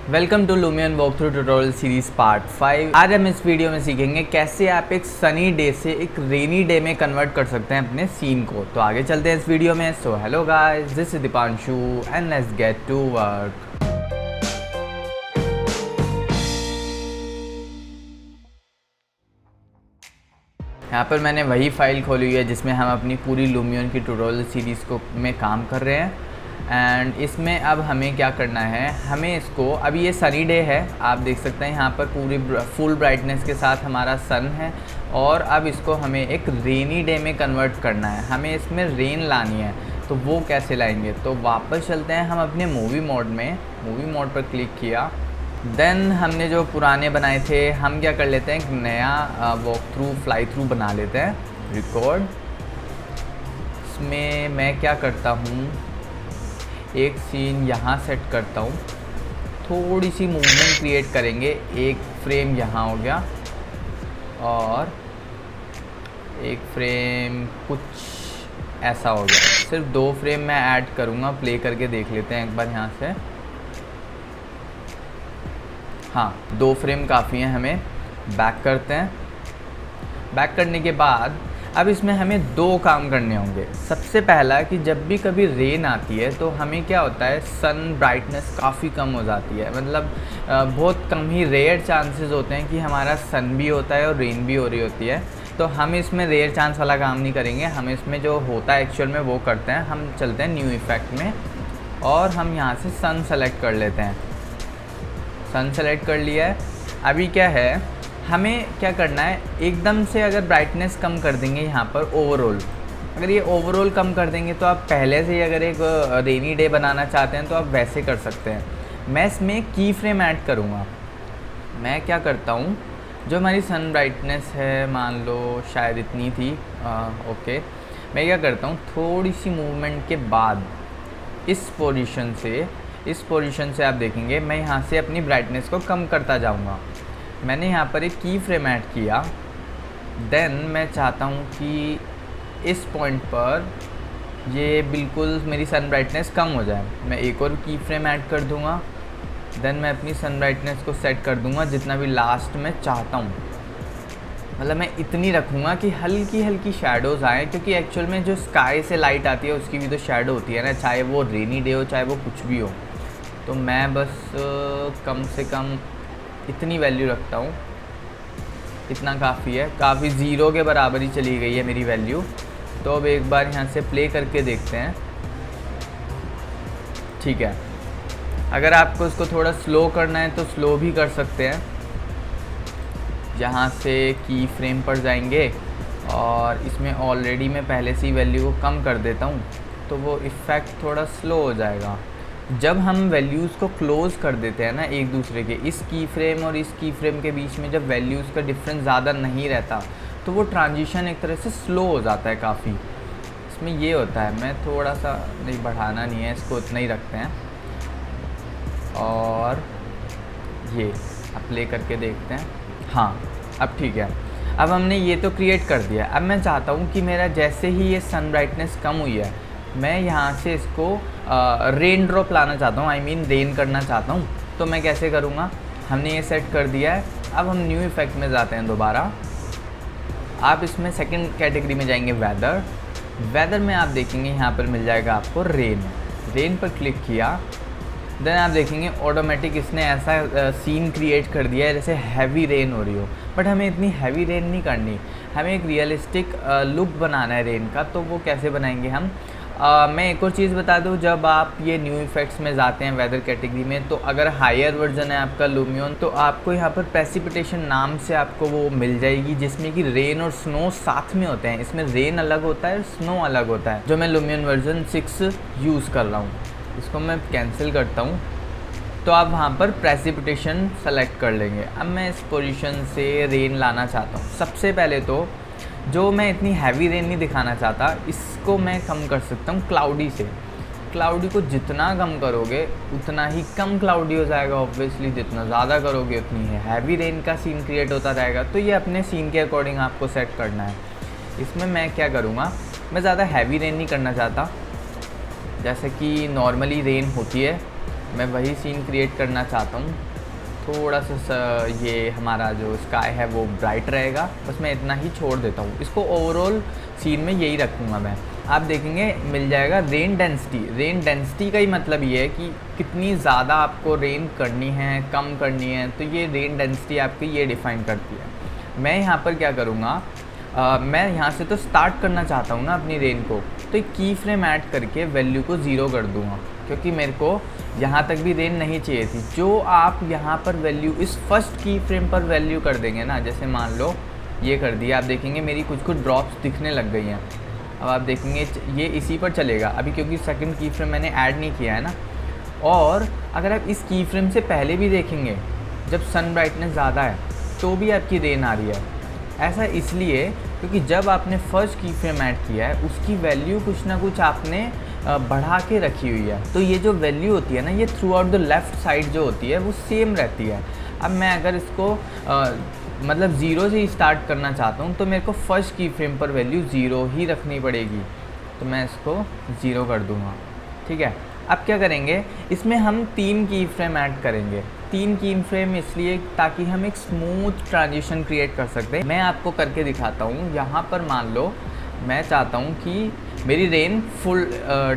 Welcome to Lumion walk through tutorial series part 5। आज हम इस वीडियो में सीखेंगे कैसे आप एक सनी डे से एक रेनी डे में कन्वर्ट कर सकते हैं अपने सीन को। तो आगे चलते हैं इस वीडियो में। So hello guys, this is Deepanshu and let's get to work. यहाँ पर मैंने वही फाइल खोली हुई है जिसमें हम अपनी पूरी लुमियन की ट्यूटोरियल सीरीज़ को में काम कर रहे हैं। एंड इसमें अब हमें क्या करना है, हमें इसको, अभी ये सनी डे है, आप देख सकते हैं यहाँ पर पूरी फुल ब्राइटनेस के साथ हमारा सन है। और अब इसको हमें एक रेनी डे में कन्वर्ट करना है, हमें इसमें रेन लानी है। तो वो कैसे लाएंगे, तो वापस चलते हैं हम अपने मूवी मोड में। मूवी मोड पर क्लिक किया, देन हमने जो पुराने बनाए थे हम क्या कर लेते हैं, एक नया वॉक थ्रू फ्लाई थ्रू बना लेते हैं, रिकॉर्ड। इसमें मैं क्या करता हूँ, एक सीन यहाँ सेट करता हूँ, थोड़ी सी मूवमेंट क्रिएट करेंगे, एक फ्रेम यहाँ हो गया और एक फ्रेम कुछ ऐसा हो गया। सिर्फ 2 फ्रेम मैं ऐड करूँगा, प्ले करके देख लेते हैं एक बार यहाँ से। हाँ, 2 फ्रेम काफ़ी हैं हमें। बैक करते हैं। बैक करने के बाद अब इसमें हमें 2 काम करने होंगे। सबसे पहला कि जब भी कभी रेन आती है तो हमें क्या होता है, सन ब्राइटनेस काफ़ी कम हो जाती है। मतलब बहुत कम ही रेयर चांसेस होते हैं कि हमारा सन भी होता है और रेन भी हो रही होती है। तो हम इसमें रेयर चांस वाला काम नहीं करेंगे, हम इसमें जो होता है एक्चुअल में वो करते हैं। हम चलते हैं न्यू इफ़ेक्ट में और हम यहाँ से सन सेलेक्ट कर लेते हैं। सन सेलेक्ट कर लिया है। अभी क्या है, हमें क्या करना है, एकदम से अगर ब्राइटनेस कम कर देंगे यहाँ पर ओवरऑल, अगर ये ओवरऑल कम कर देंगे तो आप पहले से ही अगर एक रेनी डे बनाना चाहते हैं तो आप वैसे कर सकते हैं। मैं इसमें की फ्रेम ऐड करूँगा। मैं क्या करता हूँ, जो हमारी सन ब्राइटनेस है मान लो शायद इतनी थी, ओके, मैं क्या करता हूँ, थोड़ी सी मूवमेंट के बाद इस पोजीशन से आप देखेंगे मैं यहाँ से अपनी ब्राइटनेस को कम करता जाऊँगा। मैंने यहाँ पर एक की फ्रेम ऐड किया। देन मैं चाहता हूँ कि इस पॉइंट पर ये बिल्कुल मेरी सन ब्राइटनेस कम हो जाए। मैं एक और की फ्रेम ऐड कर दूँगा। देन मैं अपनी सन ब्राइटनेस को सेट कर दूँगा जितना भी लास्ट में चाहता हूँ। मतलब मैं इतनी रखूँगा कि हल्की हल्की शेडोज़ आएँ, क्योंकि एक्चुअल में जो स्काई से लाइट आती है उसकी भी तो शेडो होती है ना, चाहे वो रेनी डे हो चाहे वो कुछ भी हो। तो मैं बस कम से कम इतनी वैल्यू रखता हूँ, इतना काफ़ी है। काफ़ी ज़ीरो के बराबर ही चली गई है मेरी वैल्यू। तो अब एक बार यहाँ से प्ले करके देखते हैं। ठीक है, अगर आपको इसको थोड़ा स्लो करना है तो स्लो भी कर सकते हैं। यहाँ से की फ्रेम पर जाएंगे और इसमें ऑलरेडी मैं पहले से ही वैल्यू को कम कर देता हूँ तो वो इफ़ेक्ट थोड़ा स्लो हो जाएगा। जब हम वैल्यूज़ को क्लोज़ कर देते हैं ना एक दूसरे के, इस की फ्रेम और इस की फ्रेम के बीच में जब वैल्यूज़ का डिफरेंस ज़्यादा नहीं रहता तो वो ट्रांजिशन एक तरह से स्लो हो जाता है काफ़ी। इसमें ये होता है, मैं थोड़ा सा नहीं, बढ़ाना नहीं है इसको, इतना ही रखते हैं। और ये अब प्ले करके देखते हैं। हाँ, अब ठीक है। अब हमने ये तो क्रिएट कर दिया। अब मैं चाहता हूँ कि मेरा जैसे ही ये सन ब्राइटनेस कम हुई है, मैं यहाँ से इसको रेन ड्रॉप लाना चाहता हूँ, आई मीन रेन करना चाहता हूँ। तो मैं कैसे करूँगा, हमने ये सेट कर दिया है। अब हम न्यू इफ़ेक्ट में जाते हैं दोबारा। आप इसमें सेकंड कैटेगरी में जाएंगे, वेदर। वेदर में आप देखेंगे यहाँ पर मिल जाएगा आपको रेन। रेन पर क्लिक किया, देन आप देखेंगे ऑटोमेटिक इसने ऐसा सीन क्रिएट कर दिया है जैसे हैवी रेन हो रही हो। बट हमें इतनी हैवी रेन नहीं करनी, हमें एक रियलिस्टिक लुक बनाना है रेन का। तो वो कैसे बनाएंगे हम, मैं एक और चीज़ बता दूं, जब आप ये न्यू इफ़ेक्ट्स में जाते हैं वेदर कैटेगरी में, तो अगर हायर वर्जन है आपका लुमियन तो आपको यहाँ पर प्रेसिपिटेशन नाम से आपको वो मिल जाएगी, जिसमें कि रेन और स्नो साथ में होते हैं। इसमें रेन अलग होता है और स्नो अलग होता है। जो मैं लुमियन वर्जन 6 यूज़ कर रहा हूँ, इसको मैं कैंसिल करता हूँ। तो आप वहाँ पर प्रेसिपिटेशन सेलेक्ट कर लेंगे। अब मैं इस पोजीशन से रेन लाना चाहता हूँ। सबसे पहले तो जो मैं इतनी हैवी रेन नहीं दिखाना चाहता, इसको मैं कम कर सकता हूँ क्लाउडी से। क्लाउडी को जितना कम करोगे उतना ही कम क्लाउडी हो जाएगा ऑब्वियसली, जितना ज़्यादा करोगे उतनी है हैवी रेन का सीन क्रिएट होता रहेगा। तो ये अपने सीन के अकॉर्डिंग आपको सेट करना है। इसमें मैं क्या करूँगा, मैं ज़्यादा हैवी रेन नहीं करना चाहता, जैसे कि नॉर्मली रेन होती है मैं वही सीन क्रिएट करना चाहता हूँ। थोड़ा सा ये हमारा जो स्काई है वो ब्राइट रहेगा, बस मैं इतना ही छोड़ देता हूँ। इसको ओवरऑल सीन में यही रखूँगा मैं। आप देखेंगे मिल जाएगा रेन डेंसिटी। रेन डेंसिटी का ही मतलब ये है कि कितनी ज़्यादा आपको रेन करनी है, कम करनी है, तो ये रेन डेंसिटी आपकी ये डिफ़ाइन करती है। मैं यहाँ पर क्या करूँगा, मैं यहाँ से तो स्टार्ट करना चाहता हूँ ना अपनी रेन को, तो एक की फ्रेम ऐड करके वैल्यू को 0 कर दूँगा, क्योंकि मेरे को यहाँ तक भी रेन नहीं चाहिए थी। जो आप यहाँ पर वैल्यू इस फर्स्ट की फ्रेम पर वैल्यू कर देंगे ना, जैसे मान लो ये कर दिया, आप देखेंगे मेरी कुछ ड्रॉप्स दिखने लग गई हैं। अब आप देखेंगे ये इसी पर चलेगा अभी, क्योंकि सेकंड की फ्रेम मैंने ऐड नहीं किया है ना। और अगर आप इस की फ्रेम से पहले भी देखेंगे, जब सन ब्राइटनेस ज़्यादा है तो भी आपकी रेन आ रही है। ऐसा इसलिए क्योंकि जब आपने फर्स्ट की फ्रेम ऐड किया है उसकी वैल्यू कुछ ना कुछ आपने बढ़ा के रखी हुई है। तो ये जो वैल्यू होती है ना, ये through out the left side जो होती है वो सेम रहती है। अब मैं अगर इसको मतलब 0 से ही स्टार्ट करना चाहता हूँ तो मेरे को फर्स्ट की फ्रेम पर वैल्यू 0 ही रखनी पड़ेगी, तो मैं इसको 0 कर दूँगा। ठीक है, अब क्या करेंगे, इसमें हम 3 की फ्रेम ऐड करेंगे। 3 की फ्रेम इसलिए ताकि हम एक स्मूथ ट्रांजिशन क्रिएट कर सकते हैं। मैं आपको करके दिखाता हूँ। यहाँ पर मान लो मैं चाहता हूँ कि मेरी रेन फुल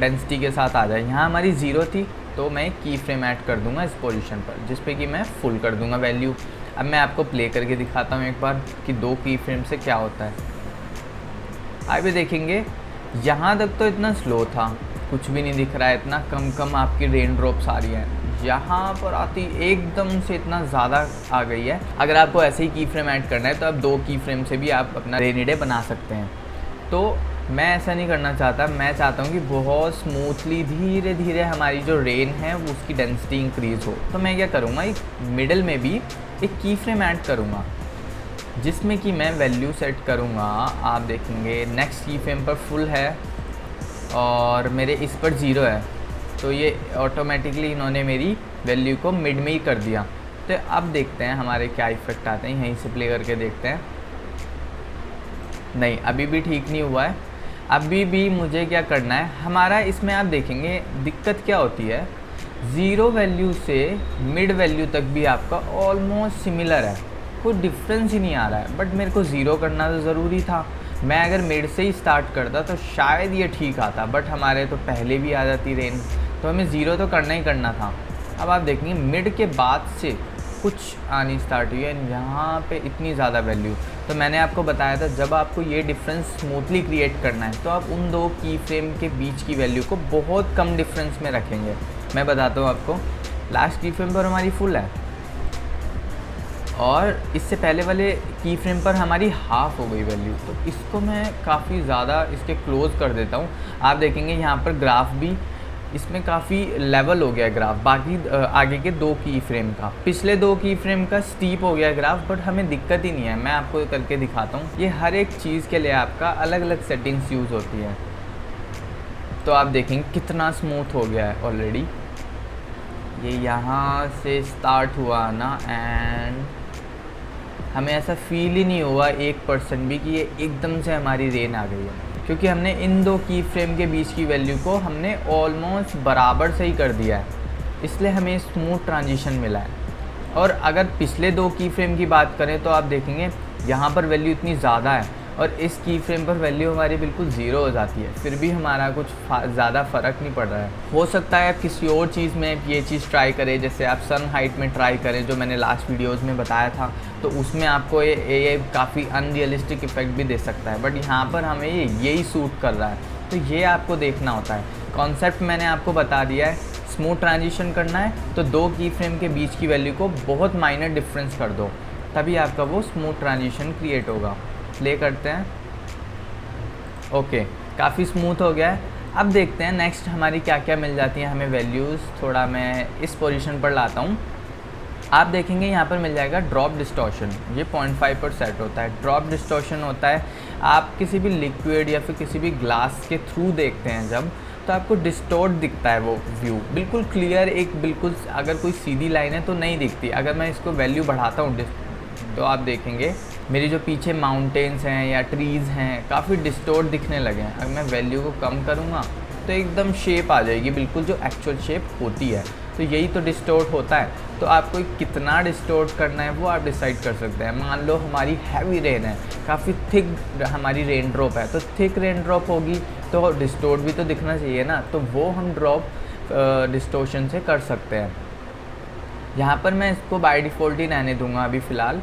डेंसिटी के साथ आ जाए। यहाँ हमारी 0 थी तो मैं की फ्रेम ऐड कर दूँगा इस पोजीशन पर, जिस पे कि मैं फुल कर दूँगा वैल्यू। अब मैं आपको प्ले करके दिखाता हूँ एक बार कि 2 की फ्रेम से क्या होता है। आप भी देखेंगे यहाँ तक तो इतना स्लो था, कुछ भी नहीं दिख रहा है, इतना कम आपकी रेन ड्रॉप्स आ रही हैं। यहाँ पर आती एकदम से इतना ज़्यादा आ गई है। अगर आपको ऐसे ही की फ्रेम ऐड करना है तो आप 2 की फ्रेम से भी आप अपना रेनी डे बना सकते हैं। तो मैं ऐसा नहीं करना चाहता, मैं चाहता हूँ कि बहुत स्मूथली धीरे धीरे हमारी जो रेन है वो उसकी डेंसिटी इंक्रीज़ हो। तो मैं क्या करूँगा, एक मिडल में भी एक की फ्रेम ऐड करूँगा जिसमें कि मैं वैल्यू सेट करूँगा। आप देखेंगे नेक्स्ट की फ्रेम पर फुल है और मेरे इस पर 0 है, तो ये ऑटोमेटिकली इन्होंने मेरी वैल्यू को मिड में ही कर दिया। तो अब देखते हैं हमारे क्या इफ़ेक्ट आते हैं, यहीं से प्ले करके देखते हैं। नहीं, अभी भी ठीक नहीं हुआ है। अभी भी मुझे क्या करना है, हमारा इसमें आप देखेंगे दिक्कत क्या होती है, 0 वैल्यू से मिड वैल्यू तक भी आपका ऑलमोस्ट सिमिलर है, कोई डिफरेंस ही नहीं आ रहा है। बट मेरे को 0 करना तो ज़रूरी था। मैं अगर मिड से ही स्टार्ट करता तो शायद ये ठीक आता, बट हमारे तो पहले भी आ जाती रेन, तो हमें 0 तो करना ही करना था। अब आप देखेंगे मिड के बाद से कुछ आनी स्टार्ट हुई है, यहाँ पे इतनी ज़्यादा वैल्यू। तो मैंने आपको बताया था जब आपको ये डिफरेंस स्मूथली क्रिएट करना है तो आप उन 2 की फ्रेम के बीच की वैल्यू को बहुत कम डिफरेंस में रखेंगे। मैं बताता हूँ आपको, लास्ट की फ्रेम पर हमारी फुल है और इससे पहले वाले की फ्रेम पर हमारी हाफ़ हो गई वैल्यू, तो इसको मैं काफ़ी ज़्यादा इसके क्लोज़ कर देता हूँ। आप देखेंगे यहाँ पर ग्राफ भी इसमें काफ़ी लेवल हो गया ग्राफ, बाकी आगे के 2 की फ्रेम का, पिछले 2 की फ्रेम का स्टीप हो गया ग्राफ, बट हमें दिक्कत ही नहीं है। मैं आपको करके दिखाता हूँ। ये हर एक चीज़ के लिए आपका अलग अलग सेटिंग्स यूज़ होती है। तो आप देखेंगे कितना स्मूथ हो गया है ऑलरेडी। ये यहाँ से स्टार्ट हुआ ना, एंड हमें ऐसा फील ही नहीं हुआ 1% भी कि ये एकदम से हमारी रेन आ गई है, क्योंकि हमने इन 2 की फ्रेम के बीच की वैल्यू को हमने ऑलमोस्ट बराबर से ही कर दिया है, इसलिए हमें स्मूथ ट्रांजिशन मिला है। और अगर पिछले 2 की फ्रेम की बात करें तो आप देखेंगे यहाँ पर वैल्यू इतनी ज़्यादा है और इस की फ्रेम पर वैल्यू हमारी बिल्कुल 0 हो जाती है, फिर भी हमारा कुछ ज़्यादा फ़र्क नहीं पड़ रहा है। हो सकता है आप किसी और चीज़ में ये चीज़ ट्राई करें, जैसे आप सन हाइट में ट्राई करें जो मैंने लास्ट वीडियोज़ में बताया था, तो उसमें आपको ये काफ़ी अनरियलिस्टिक इफ़ेक्ट भी दे सकता है। बट यहाँ पर हमें यही सूट कर रहा है, तो ये आपको देखना होता है। कॉन्सेप्ट मैंने आपको बता दिया है, स्मूथ ट्रांजिशन करना है तो 2 की फ्रेम के बीच की वैल्यू को बहुत माइनर डिफरेंस कर दो, तभी आपका वो स्मूथ ट्रांजिशन क्रिएट होगा। प्ले करते हैं। ओके, काफ़ी स्मूथ हो गया है। अब देखते हैं नेक्स्ट हमारी क्या क्या मिल जाती हैं हमें वैल्यूज़। थोड़ा मैं इस पोजीशन पर लाता हूँ। आप देखेंगे यहाँ पर मिल जाएगा ड्रॉप डिस्टॉर्शन, ये 0.5 पर सेट होता है। ड्रॉप डिस्टॉर्शन होता है आप किसी भी लिक्विड या फिर किसी भी ग्लास के थ्रू देखते हैं जब, तो आपको डिस्टॉर्ट दिखता है वो व्यू, बिल्कुल क्लियर, एक बिल्कुल अगर कोई सीधी लाइन है तो नहीं दिखती। अगर मैं इसको वैल्यू बढ़ाता हूँ तो आप देखेंगे मेरी जो पीछे माउंटेन्स हैं या ट्रीज़ हैं काफ़ी डिस्टॉर्ट दिखने लगे हैं। अगर मैं वैल्यू को कम करूँगा तो एकदम शेप आ जाएगी, बिल्कुल जो एक्चुअल शेप होती है। तो यही तो डिस्टोर्ट होता है। तो आपको कितना डिस्टोर्ट करना है वो आप डिसाइड कर सकते हैं। मान लो हमारी हैवी रेन है, काफ़ी थिक हमारी रेन ड्रॉप है, तो थिक रेन ड्रॉप होगी तो डिस्टोर्ट भी तो दिखना चाहिए ना, तो वो हम ड्रॉप डिस्टोर्शन से कर सकते हैं। यहाँ पर मैं इसको बाय डिफ़ॉल्ट ही रहने दूंगा अभी फ़िलहाल।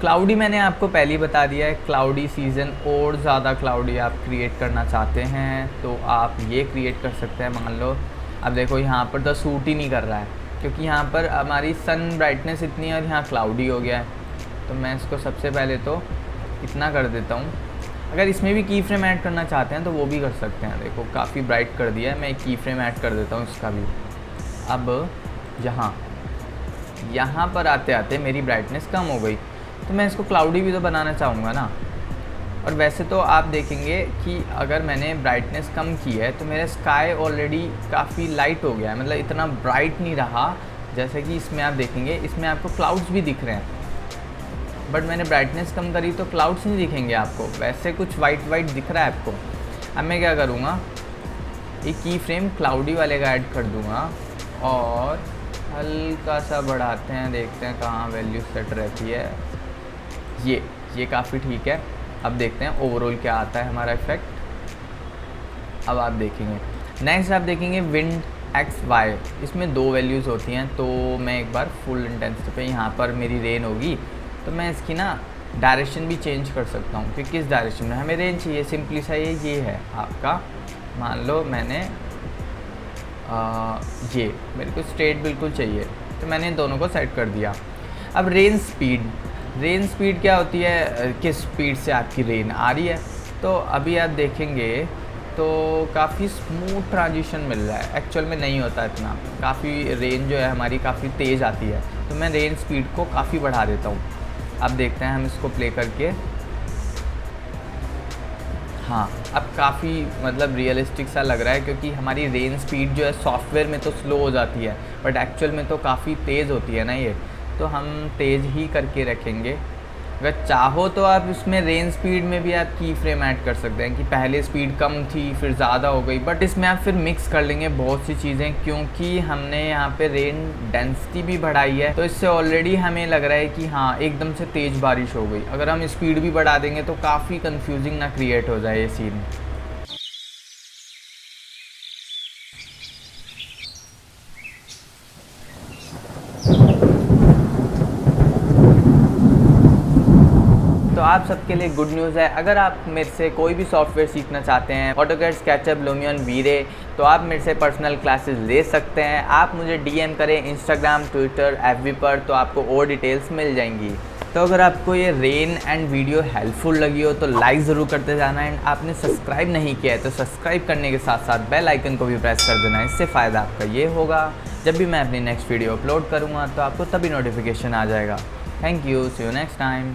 क्लाउडी मैंने आपको पहले ही बता दिया है, क्लाउडी सीज़न और ज़्यादा क्लाउडी आप क्रिएट करना चाहते हैं तो आप ये क्रिएट कर सकते हैं। मान लो अब देखो यहाँ पर तो सूट ही नहीं कर रहा है, क्योंकि यहाँ पर हमारी सन ब्राइटनेस इतनी है और यहाँ क्लाउडी हो गया है। तो मैं इसको सबसे पहले तो इतना कर देता हूँ। अगर इसमें भी की फ्रेम ऐड करना चाहते हैं तो वो भी कर सकते हैं। देखो काफ़ी ब्राइट कर दिया है, मैं एक की फ्रेम ऐड कर देता हूँ इसका भी। अब यहाँ पर आते आते मेरी ब्राइटनेस कम हो गई, तो मैं इसको क्लाउडी भी तो बनाना चाहूँगा ना। और वैसे तो आप देखेंगे कि अगर मैंने ब्राइटनेस कम की है तो मेरा स्काई ऑलरेडी काफ़ी लाइट हो गया है, मतलब इतना ब्राइट नहीं रहा। जैसे कि इसमें आप देखेंगे, इसमें आपको क्लाउड्स भी दिख रहे हैं, बट मैंने ब्राइटनेस कम करी तो क्लाउड्स नहीं दिखेंगे आपको, वैसे कुछ वाइट दिख रहा है आपको। अब मैं क्या करूँगा, एक की फ्रेम क्लाउडी वाले का ऐड कर दूँगा और हल्का सा बढ़ाते हैं, देखते हैं कहाँ वैल्यू सेट रहती है। ये काफ़ी ठीक है। अब देखते हैं ओवरऑल क्या आता है हमारा इफेक्ट। अब आप देखेंगे नेक्स्ट आप देखेंगे विंड एक्स वाई, इसमें 2 वैल्यूज़ होती हैं। तो मैं एक बार फुल इंटेंसिटी पे यहाँ पर मेरी रेन होगी तो मैं इसकी ना डायरेक्शन भी चेंज कर सकता हूँ कि किस डायरेक्शन में हमें रेन चाहिए। सिंपली सा ये है आपका, मान लो मैंने ये मेरे को स्ट्रेट बिल्कुल चाहिए तो मैंने इन दोनों को सेट कर दिया। अब रेन स्पीड क्या होती है, किस स्पीड से आपकी रेन आ रही है। तो अभी आप देखेंगे तो काफ़ी स्मूथ ट्रांजिशन मिल रहा है, एक्चुअल में नहीं होता इतना। काफ़ी रेन जो है हमारी काफ़ी तेज़ आती है, तो मैं रेन स्पीड को काफ़ी बढ़ा देता हूँ। अब देखते हैं हम इसको प्ले करके। हाँ, अब काफ़ी मतलब रियलिस्टिक सा लग रहा है, क्योंकि हमारी रेन स्पीड जो है सॉफ्टवेयर में तो स्लो हो जाती है बट एक्चुअल में तो काफ़ी तेज़ होती है ना ये, तो हम तेज़ ही करके रखेंगे। अगर चाहो तो आप इसमें रेन स्पीड में भी आप की फ्रेम ऐड कर सकते हैं कि पहले स्पीड कम थी फिर ज़्यादा हो गई, बट इसमें आप फिर मिक्स कर लेंगे बहुत सी चीज़ें, क्योंकि हमने यहाँ पे रेन डेंसिटी भी बढ़ाई है। तो इससे ऑलरेडी हमें लग रहा है कि हाँ एकदम से तेज़ बारिश हो गई। अगर हम स्पीड भी बढ़ा देंगे तो काफ़ी कन्फ्यूजिंग ना क्रिएट हो जाए ये सीन। तो आप सबके लिए गुड न्यूज़ है, अगर आप मेरे से कोई भी सॉफ्टवेयर सीखना चाहते हैं, ऑटोकैड, स्केचअप, लुमियन, वीरे, तो आप मेरे से पर्सनल क्लासेस ले सकते हैं। आप मुझे डीएम करें इंस्टाग्राम, ट्विटर, एफबी पर, तो आपको और डिटेल्स मिल जाएंगी। तो अगर आपको ये रेन एंड वीडियो हेल्पफुल लगी हो तो लाइक ज़रूर करते जाना, एंड आपने सब्सक्राइब नहीं किया है तो सब्सक्राइब करने के साथ साथ बेल आइकन को भी प्रेस कर देना। इससे फ़ायदा आपका ये होगा, जब भी मैं अपनी नेक्स्ट वीडियो अपलोड करूँगा तो आपको तभी नोटिफिकेशन आ जाएगा। Thank you, see you next time.